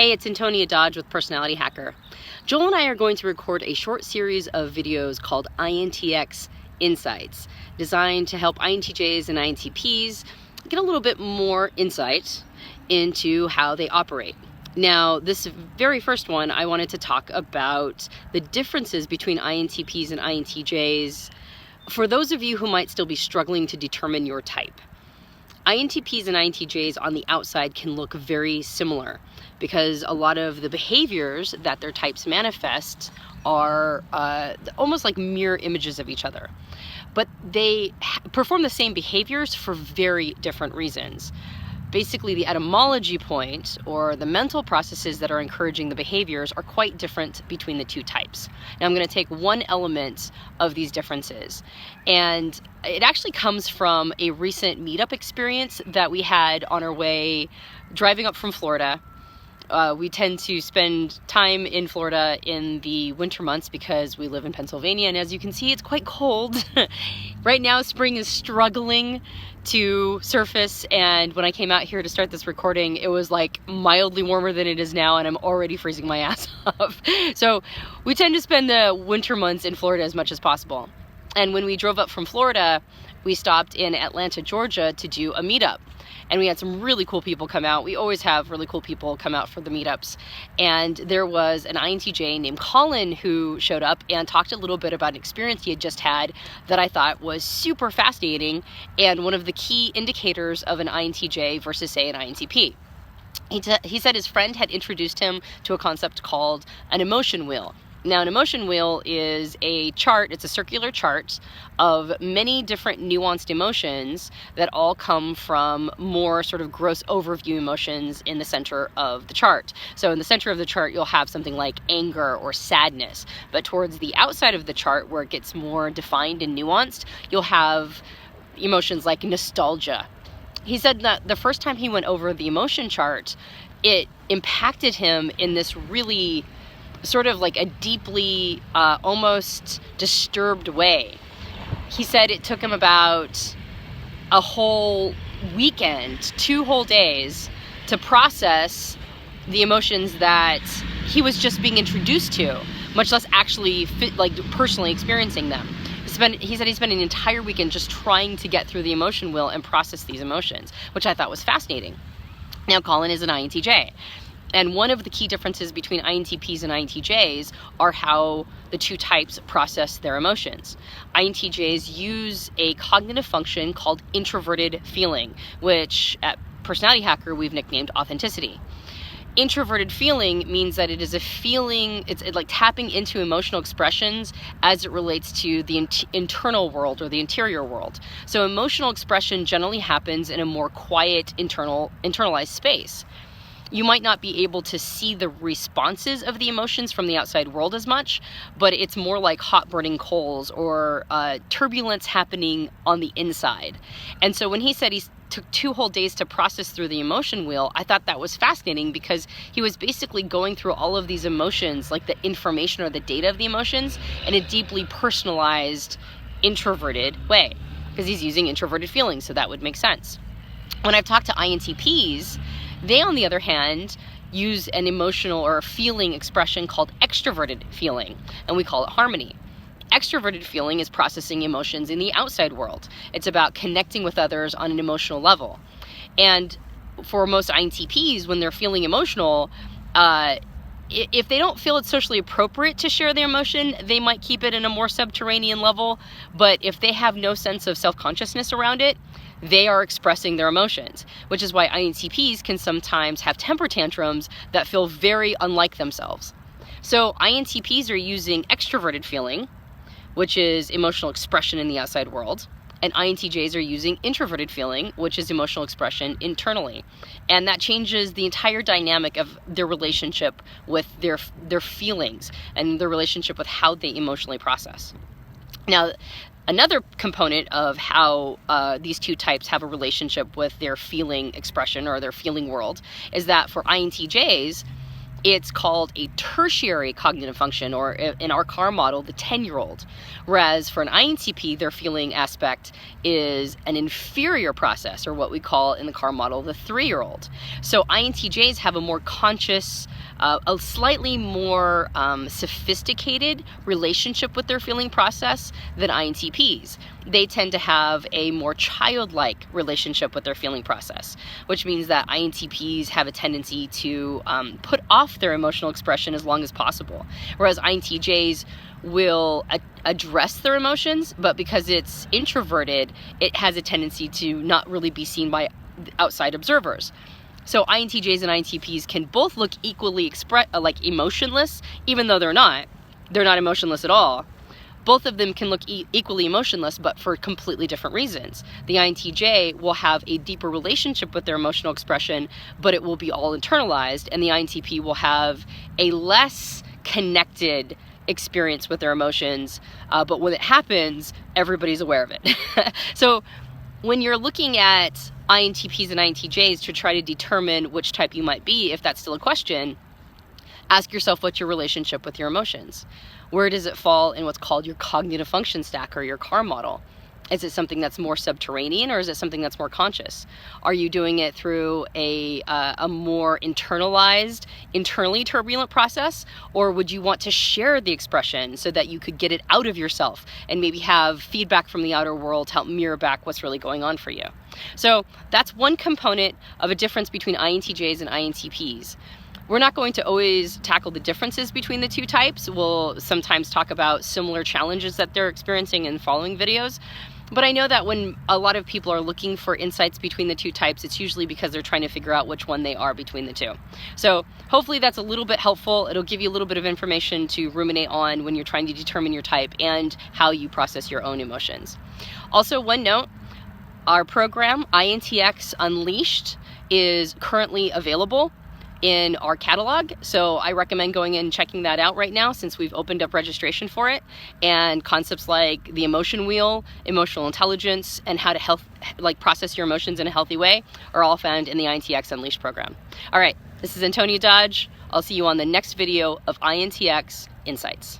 Hey, it's Antonia Dodge with Personality Hacker. Joel and I are going to record a short series of videos called INTX Insights, designed to help INTJs and INTPs get a little bit more insight into how they operate. Now, this very first one, I wanted to talk about the differences between INTPs and INTJs for those of you who might still be struggling to determine your type. INTPs and INTJs on the outside can look very similar because a lot of the behaviors that their types manifest are almost like mirror images of each other. But they perform the same behaviors for very different reasons. Basically, the etymology point or the mental processes that are encouraging the behaviors are quite different between the two types. Now, I'm going to take one element of these differences, and it actually comes from a recent meetup experience that we had on our way driving up from Florida. We tend to spend time in Florida in the winter months because we live in Pennsylvania, and as you can see, it's quite cold. Right now, spring is struggling to surface, and when I came out here to start this recording, it was like mildly warmer than it is now, and I'm already freezing my ass off. So we tend to spend the winter months in Florida as much as possible. And when we drove up from Florida, we stopped in Atlanta, Georgia to do a meetup. And we had some really cool people come out. We always have really cool people come out for the meetups. And there was an INTJ named Colin who showed up and talked a little bit about an experience he had just had that I thought was super fascinating and one of the key indicators of an INTJ versus, say, an INTP. He said his friend had introduced him to a concept called an emotion wheel. Now, an emotion wheel is a chart, it's a circular chart of many different nuanced emotions that all come from more sort of gross overview emotions in the center of the chart. So in the center of the chart, you'll have something like anger or sadness, but towards the outside of the chart where it gets more defined and nuanced, you'll have emotions like nostalgia. He said that the first time he went over the emotion chart, it impacted him in this really sort of like a deeply, almost disturbed way. He said it took him about a whole weekend, 2 whole days, to process the emotions that he was just being introduced to, much less actually personally experiencing them. He said he spent an entire weekend just trying to get through the emotion wheel and process these emotions, which I thought was fascinating. Now, Colin is an INTJ. And one of the key differences between INTPs and INTJs are how the two types process their emotions. INTJs use a cognitive function called introverted feeling, which at Personality Hacker we've nicknamed authenticity. Introverted feeling means that it is a feeling, it's like tapping into emotional expressions as it relates to the internal world or the interior world. So emotional expression generally happens in a more quiet, internalized space. You might not be able to see the responses of the emotions from the outside world as much, but it's more like hot burning coals or turbulence happening on the inside. And so when he said he took 2 whole days to process through the emotion wheel, I thought that was fascinating because he was basically going through all of these emotions, like the information or the data of the emotions, in a deeply personalized, introverted way, because he's using introverted feelings, so that would make sense. When I've talked to INTPs, they, on the other hand, use an emotional or a feeling expression called extroverted feeling, and we call it harmony. Extroverted feeling is processing emotions in the outside world. It's about connecting with others on an emotional level. And for most INTPs, when they're feeling emotional, if they don't feel it's socially appropriate to share their emotion, they might keep it in a more subterranean level. But if they have no sense of self-consciousness around it, they are expressing their emotions, which is why INTPs can sometimes have temper tantrums that feel very unlike themselves. So INTPs are using extroverted feeling, which is emotional expression in the outside world, and INTJs are using introverted feeling, which is emotional expression internally. And that changes the entire dynamic of their relationship with their feelings and their relationship with how they emotionally process. Now, another component of how these two types have a relationship with their feeling expression or their feeling world is that for INTJs, It's called a tertiary cognitive function, or in our CAR model, the 10-year-old. Whereas for an INTP, their feeling aspect is an inferior process, or what we call in the CAR model, the 3-year-old. So INTJs have a more conscious, a slightly more sophisticated relationship with their feeling process than INTPs. They tend to have a more childlike relationship with their feeling process, which means that INTPs have a tendency to put off their emotional expression as long as possible, whereas INTJs will address their emotions, but because it's introverted, it has a tendency to not really be seen by outside observers. So INTJs and INTPs can both look equally emotionless, even though they're not emotionless at all. Both of them can look equally emotionless, but for completely different reasons. The INTJ will have a deeper relationship with their emotional expression, but it will be all internalized, and the INTP will have a less connected experience with their emotions, but when it happens, everybody's aware of it. So when you're looking at INTPs and INTJs to try to determine which type you might be, if that's still a question, ask yourself what's your relationship with your emotions. Where does it fall in what's called your cognitive function stack, or your CAR model? Is it something that's more subterranean, or is it something that's more conscious? Are you doing it through a more internalized, internally turbulent process, or would you want to share the expression so that you could get it out of yourself and maybe have feedback from the outer world to help mirror back what's really going on for you? So that's one component of a difference between INTJs and INTPs. We're not going to always tackle the differences between the two types. We'll sometimes talk about similar challenges that they're experiencing in following videos. But I know that when a lot of people are looking for insights between the two types, it's usually because they're trying to figure out which one they are between the two. So hopefully that's a little bit helpful. It'll give you a little bit of information to ruminate on when you're trying to determine your type and how you process your own emotions. Also, one note, our program, INTX Unleashed, is currently available in our catalog, so I recommend going in and checking that out right now, since we've opened up registration for it. And concepts like the emotion wheel, emotional intelligence, and how to process your emotions in a healthy way are all found in the INTX Unleashed program. All right, this is Antonia Dodge. I'll see you on the next video of INTX Insights.